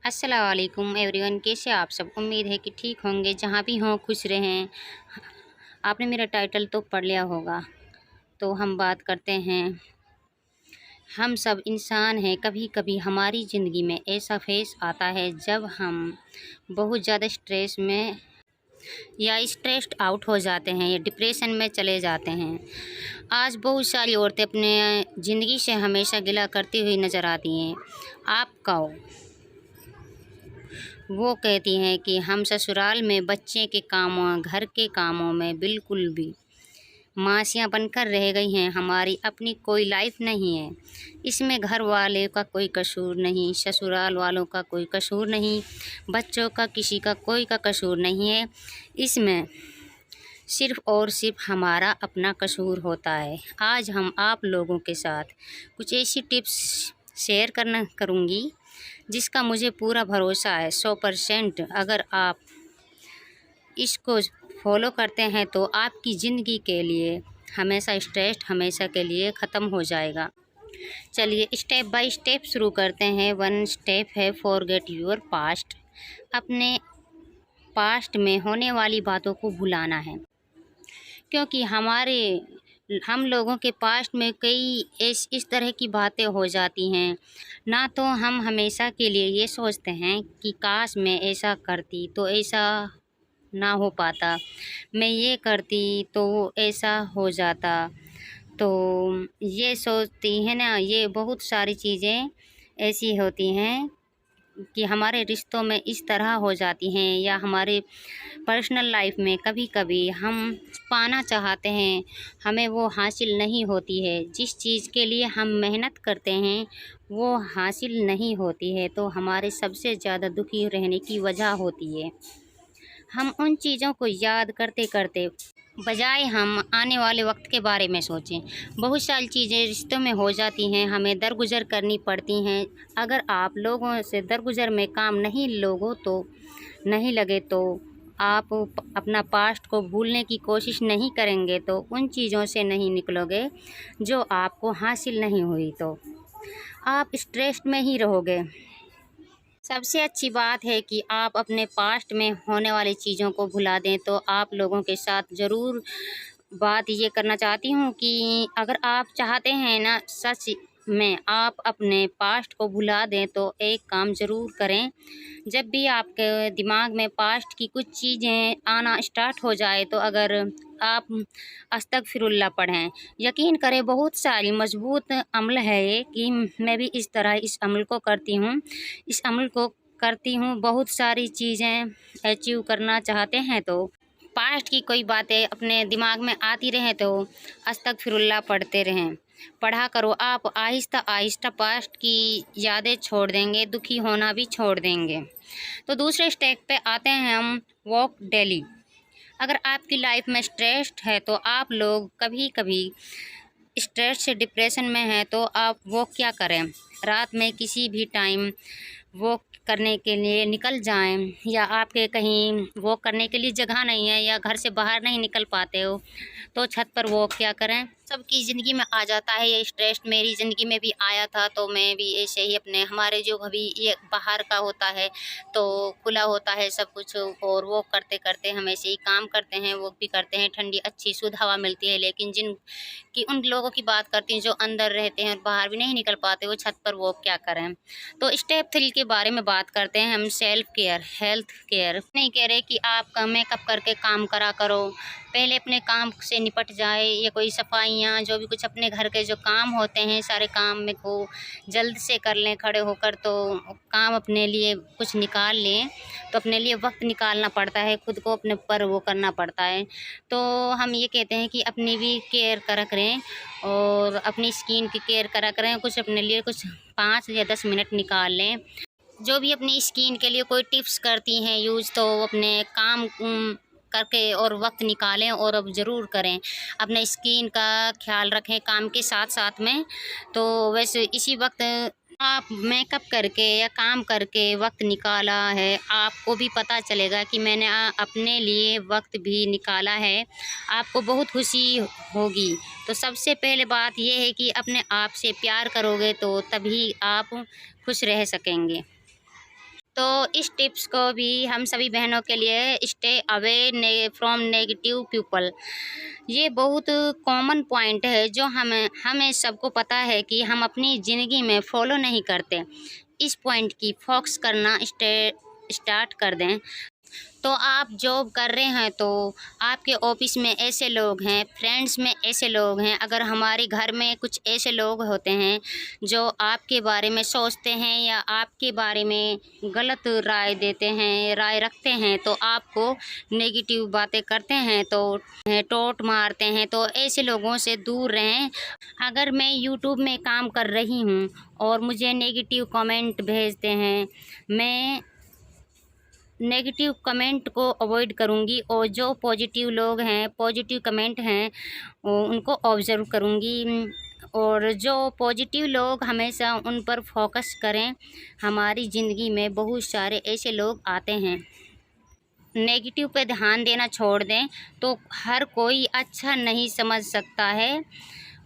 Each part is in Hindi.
अस्सलाम वालेकुम एवरीवन, कैसे आप सब। उम्मीद है कि ठीक होंगे, जहाँ भी हों खुश रहें। आपने मेरा टाइटल तो पढ़ लिया होगा। तो हम बात करते हैं, हम सब इंसान हैं। कभी कभी हमारी ज़िंदगी में ऐसा फेस आता है जब हम बहुत ज़्यादा स्ट्रेस में या स्ट्रेस्ड आउट हो जाते हैं या डिप्रेशन में चले जाते हैं। आज बहुत सारी औरतें अपने ज़िंदगी से हमेशा गिला करती हुई नज़र आती हैं। आप कहो, वो कहती हैं कि हम ससुराल में बच्चे के कामों, घर के कामों में बिल्कुल भी मासियाँ बनकर रह गई हैं। हमारी अपनी कोई लाइफ नहीं है। इसमें घर वाले का कोई कसूर नहीं, ससुराल वालों का कोई कसूर नहीं, बच्चों का किसी का कोई का कसूर नहीं है। इसमें सिर्फ़ और सिर्फ हमारा अपना कसूर होता है। आज हम आप लोगों के साथ कुछ ऐसी टिप्स शेयर करूँगी जिसका मुझे पूरा भरोसा है 100%। अगर आप इसको फॉलो करते हैं तो आपकी ज़िंदगी के लिए हमेशा स्ट्रेस हमेशा के लिए ख़त्म हो जाएगा। चलिए स्टेप बाय स्टेप शुरू करते हैं। 1 स्टेप है फॉरगेट योर पास्ट। अपने पास्ट में होने वाली बातों को भुलाना है, क्योंकि हम लोगों के पास्ट में कई इस तरह की बातें हो जाती हैं ना। तो हम हमेशा के लिए ये सोचते हैं कि काश मैं ऐसा करती तो ऐसा ना हो पाता, मैं ये करती तो वो ऐसा हो जाता। तो ये सोचती है ना, ये बहुत सारी चीज़ें ऐसी होती हैं कि हमारे रिश्तों में इस तरह हो जाती हैं, या हमारे पर्सनल लाइफ में कभी कभी हम पाना चाहते हैं, हमें वो हासिल नहीं होती है। जिस चीज़ के लिए हम मेहनत करते हैं वो हासिल नहीं होती है, तो हमारे सबसे ज़्यादा दुखी रहने की वजह होती है। हम उन चीज़ों को याद करते करते बजाय हम आने वाले वक्त के बारे में सोचें। बहुत सारी चीज़ें रिश्तों में हो जाती हैं, हमें दरगुजर करनी पड़ती हैं। अगर आप लोगों से दरगुजर में काम नहीं लगे तो आप अपना पास्ट को भूलने की कोशिश नहीं करेंगे तो उन चीज़ों से नहीं निकलोगे जो आपको हासिल नहीं हुई, तो आप स्ट्रेस में ही रहोगे। सबसे अच्छी बात है कि आप अपने पास्ट में होने वाली चीज़ों को भुला दें। तो आप लोगों के साथ ज़रूर बात ये करना चाहती हूँ कि अगर आप चाहते हैं ना सच में आप अपने पास्ट को भुला दें तो एक काम ज़रूर करें। जब भी आपके दिमाग में पास्ट की कुछ चीज़ें आना स्टार्ट हो जाए तो अगर आप अस्तगफिरुल्लाह पढ़ें। यकीन करें बहुत सारी मजबूत अमल है ये कि मैं भी इस तरह इस अमल को करती हूँ। बहुत सारी चीज़ें अचीव करना चाहते हैं तो पास्ट की कोई बातें अपने दिमाग में आती रहें तो अस्तगफिरुल्लाह पढ़ते रहें, पढ़ा करो। आप आहिस्ता आहिस्ता पास्ट की यादें छोड़ देंगे, दुखी होना भी छोड़ देंगे। तो दूसरे स्टेप पे आते हैं हम, वॉक डेली। अगर आपकी लाइफ में स्ट्रेस्ड है तो आप लोग कभी कभी स्ट्रेस से डिप्रेशन में हैं तो आप वॉक क्या करें, रात में किसी भी टाइम वॉक करने के लिए निकल जाएं, या आपके कहीं वॉक करने के लिए जगह नहीं है या घर से बाहर नहीं निकल पाते हो तो छत पर वॉक क्या करें। सबकी ज़िंदगी में आ जाता है ये स्ट्रेस, मेरी ज़िंदगी में भी आया था। तो मैं भी ऐसे ही अपने हमारे जो अभी ये बाहर का होता है तो खुला होता है सब कुछ, और वॉक करते करते हम ऐसे ही काम करते हैं, वॉक भी करते हैं, ठंडी अच्छी शुद्ध हवा मिलती है। लेकिन उन लोगों की बात करती हूँ जो अंदर रहते हैं और बाहर भी नहीं निकल पाते, वो छत पर वॉक क्या करें। तो स्टेप 3 के बारे में बात करते हैं हम, सेल्फ केयर, हेल्थ केयर। नहीं कह रहे कि आप मेकअप करके काम करा करो, पहले अपने काम से निपट जाए, या कोई सफाइयाँ जो भी कुछ अपने घर के जो काम होते हैं सारे काम में को जल्द से कर लें खड़े होकर। तो काम अपने लिए कुछ निकाल लें, तो अपने लिए वक्त निकालना पड़ता है, खुद को अपने पर वो करना पड़ता है। तो हम ये कहते हैं कि अपनी भी केयर करा करें और अपनी स्किन की केयर करा करें। कुछ अपने लिए कुछ 5 या 10 मिनट निकाल लें। जो भी अपनी स्किन के लिए कोई टिप्स करती हैं यूज़, तो अपने काम करके और वक्त निकालें और अब ज़रूर करें। अपने स्किन का ख्याल रखें काम के साथ साथ में। तो वैसे इसी वक्त आप मेकअप करके या काम करके वक्त निकाला है, आपको भी पता चलेगा कि मैंने अपने लिए वक्त भी निकाला है, आपको बहुत खुशी होगी। तो सबसे पहले बात यह है कि अपने आप से प्यार करोगे तो तभी आप खुश रह सकेंगे। तो इस टिप्स को भी हम सभी बहनों के लिए, stay away from negative people, ये बहुत कॉमन पॉइंट है जो हमें सबको पता है कि हम अपनी ज़िंदगी में फॉलो नहीं करते। इस पॉइंट की फोकस करना स्टार्ट कर दें। तो आप जॉब कर रहे हैं तो आपके ऑफिस में ऐसे लोग हैं, फ्रेंड्स में ऐसे लोग हैं, अगर हमारे घर में कुछ ऐसे लोग होते हैं जो आपके बारे में सोचते हैं या आपके बारे में गलत राय देते हैं, राय रखते हैं, तो आपको नेगेटिव बातें करते हैं, तो टोंट मारते हैं, तो ऐसे लोगों से दूर रहें। अगर मैं यूट्यूब में काम कर रही हूँ और मुझे नेगेटिव कमेंट भेजते हैं, मैं नेगेटिव कमेंट को अवॉइड करूँगी और जो पॉजिटिव लोग हैं, पॉजिटिव कमेंट हैं, उनको ऑब्ज़र्व करूँगी। और जो पॉजिटिव लोग हमेशा उन पर फोकस करें। हमारी ज़िंदगी में बहुत सारे ऐसे लोग आते हैं, नेगेटिव पे ध्यान देना छोड़ दें तो हर कोई अच्छा नहीं समझ सकता है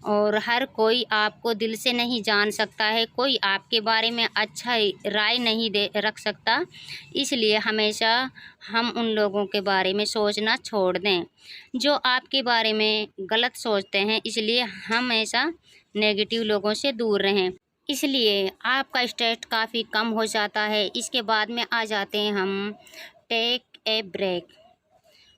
और हर कोई आपको दिल से नहीं जान सकता है, कोई आपके बारे में अच्छा राय नहीं दे रख सकता। इसलिए हमेशा हम उन लोगों के बारे में सोचना छोड़ दें जो आपके बारे में गलत सोचते हैं। इसलिए हमेशा नेगेटिव लोगों से दूर रहें। इसलिए आपका स्ट्रेस काफ़ी कम हो जाता है। इसके बाद में आ जाते हैं हम टेक ए ब्रेक।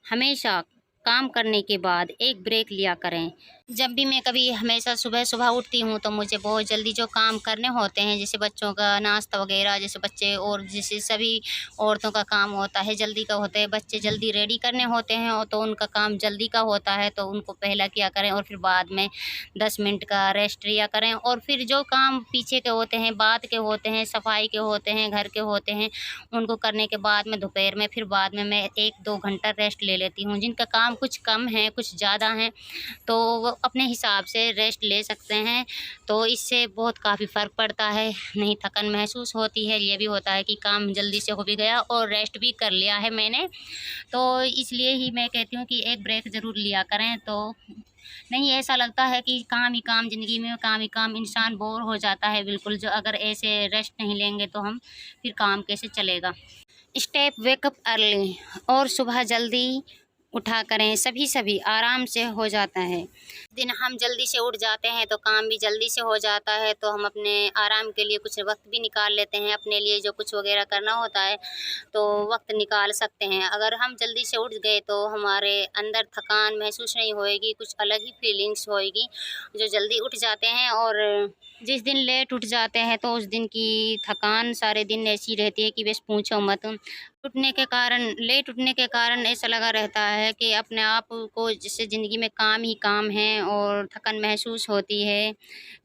हमेशा काम करने के बाद एक ब्रेक लिया करें। जब भी मैं कभी हमेशा सुबह सुबह उठती हूँ तो मुझे बहुत जल्दी जो काम करने होते हैं, जैसे बच्चों का नाश्ता वगैरह, जैसे बच्चे और जैसे सभी औरतों का काम होता है जल्दी का होता है, बच्चे जल्दी रेडी करने होते हैं और तो उनका काम जल्दी का होता है, तो उनको पहला किया करें और फिर बाद में 10 मिनट का रेस्ट लिया करें। और फिर जो काम पीछे के होते हैं, बाद के होते हैं, सफाई के होते हैं, घर के होते हैं, उनको करने के बाद में दोपहर में फिर बाद में मैं 1-2 घंटा रेस्ट ले लेती हूँ। जिनका काम कुछ कम है, कुछ ज़्यादा है, तो वो अपने हिसाब से रेस्ट ले सकते हैं। तो इससे बहुत काफ़ी फ़र्क पड़ता है, नहीं थकन महसूस होती है। ये भी होता है कि काम जल्दी से हो भी गया और रेस्ट भी कर लिया है मैंने। तो इसलिए ही मैं कहती हूँ कि एक ब्रेक ज़रूर लिया करें। तो नहीं ऐसा लगता है कि काम ही काम, ज़िंदगी में काम ही काम, इंसान बोर हो जाता है बिल्कुल। जो अगर ऐसे रेस्ट नहीं लेंगे तो हम फिर काम कैसे चलेगा। स्टेप वेकअप अर्ली, और सुबह जल्दी उठा करें। सभी आराम से हो जाता है। दिन हम जल्दी से उठ जाते हैं तो काम भी जल्दी से हो जाता है, तो हम अपने आराम के लिए कुछ वक्त भी निकाल लेते हैं। अपने लिए जो कुछ वगैरह करना होता है तो वक्त निकाल सकते हैं। अगर हम जल्दी से उठ गए तो हमारे अंदर थकान महसूस नहीं होएगी, कुछ अलग ही फीलिंग्स होएगी। जो जल्दी उठ जाते हैं और जिस दिन लेट उठ जाते हैं तो उस दिन की थकान सारे दिन ऐसी रहती है कि बस पूछो मत। लेट उठने के कारण ऐसा लगा रहता है कि अपने आप को जैसे ज़िंदगी में काम ही काम है और थकन महसूस होती है,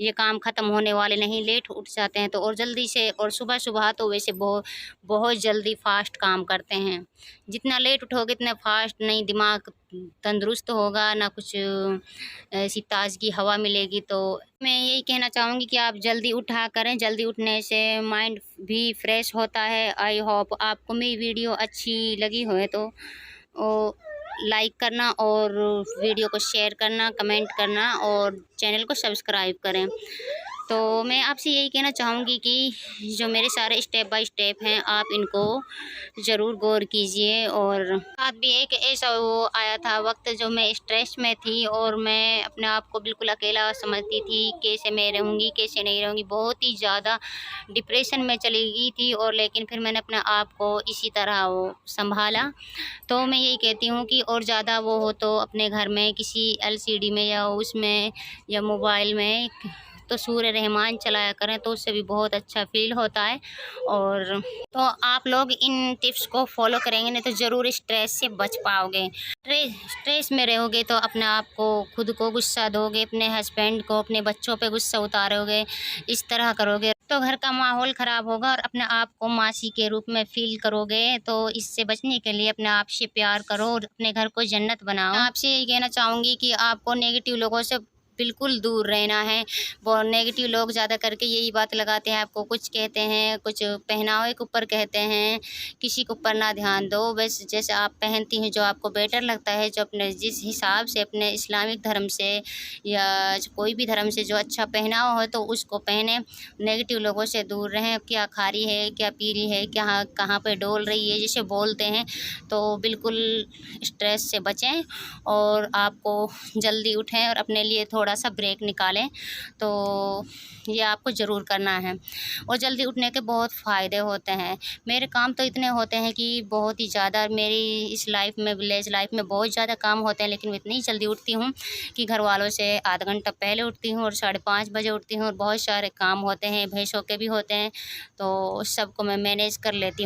ये काम ख़त्म होने वाले नहीं। लेट उठ जाते हैं तो और जल्दी से, और सुबह तो वैसे बहुत जल्दी फास्ट काम करते हैं। जितना लेट उठोगे इतना फास्ट नहीं, दिमाग तंदुरुस्त होगा, ना कुछ ऐसी ताज़गी हवा मिलेगी। तो मैं यही कहना चाहूँगी कि आप जल्दी उठा करें। जल्दी उठने से माइंड भी फ्रेश होता है। आई होप आपको मेरी वीडियो अच्छी लगी हो तो लाइक करना और वीडियो को शेयर करना, कमेंट करना और चैनल को सब्सक्राइब करें। तो मैं आपसे यही कहना चाहूँगी कि जो मेरे सारे स्टेप बाय स्टेप हैं आप इनको ज़रूर गौर कीजिए। और साथ भी एक ऐसा वो आया था वक्त जो मैं स्ट्रेस में थी और मैं अपने आप को बिल्कुल अकेला समझती थी, कैसे मैं रहूँगी, कैसे नहीं रहूँगी। बहुत ही ज़्यादा डिप्रेशन में चली गई थी और लेकिन फिर मैंने अपने आप को इसी तरह वो संभाला। तो मैं यही कहती हूँ कि और ज़्यादा वो हो तो अपने घर में किसी एलसीडी में या उसमें या मोबाइल में तो सूर्य रहमान चलाया करें, तो उससे भी बहुत अच्छा फील होता है। और तो आप लोग इन टिप्स को फॉलो करेंगे नहीं तो ज़रूर स्ट्रेस से बच पाओगे। स्ट्रेस में रहोगे तो अपने आप को, खुद को गुस्सा दोगे, अपने हस्बैंड को, अपने बच्चों पे गुस्सा उतारोगे, इस तरह करोगे तो घर का माहौल ख़राब होगा और अपने आप को मासी के रूप में फ़ील करोगे। तो इससे बचने के लिए अपने आप से प्यार करो और अपने घर को जन्नत बनाओ। आपसे यही कहना चाहूँगी कि आपको नेगेटिव लोगों से बिल्कुल दूर रहना है। वो नेगेटिव लोग ज़्यादा करके यही बात लगाते हैं, आपको कुछ कहते हैं, कुछ पहनावे के ऊपर कहते हैं, किसी के ऊपर ना ध्यान दो। बस जैसे आप पहनती हैं, जो आपको बेटर लगता है, जो अपने जिस हिसाब से अपने इस्लामिक धर्म से या कोई भी धर्म से जो अच्छा पहनावा हो तो उसको पहने। नेगेटिव लोगों से दूर रहें। क्या खा रही है, क्या पी रही है, क्या कहाँ पे डोल रही है, जैसे बोलते हैं, तो बिल्कुल स्ट्रेस से बचें और आपको जल्दी उठें और अपने लिए थोड़ा सा ब्रेक निकालें। तो ये आपको ज़रूर करना है और जल्दी उठने के बहुत फ़ायदे होते हैं। मेरे काम तो इतने होते हैं कि बहुत ही ज़्यादा, मेरी इस लाइफ में, विलेज लाइफ में बहुत ज़्यादा काम होते हैं, लेकिन मैं इतनी जल्दी उठती हूँ कि घर वालों से आधा घंटा पहले उठती हूँ और 5:30 बजे उठती हूँ और बहुत सारे काम होते हैं, भैंसों के भी होते हैं, तो सबको मैं मैनेज कर लेती हूँ।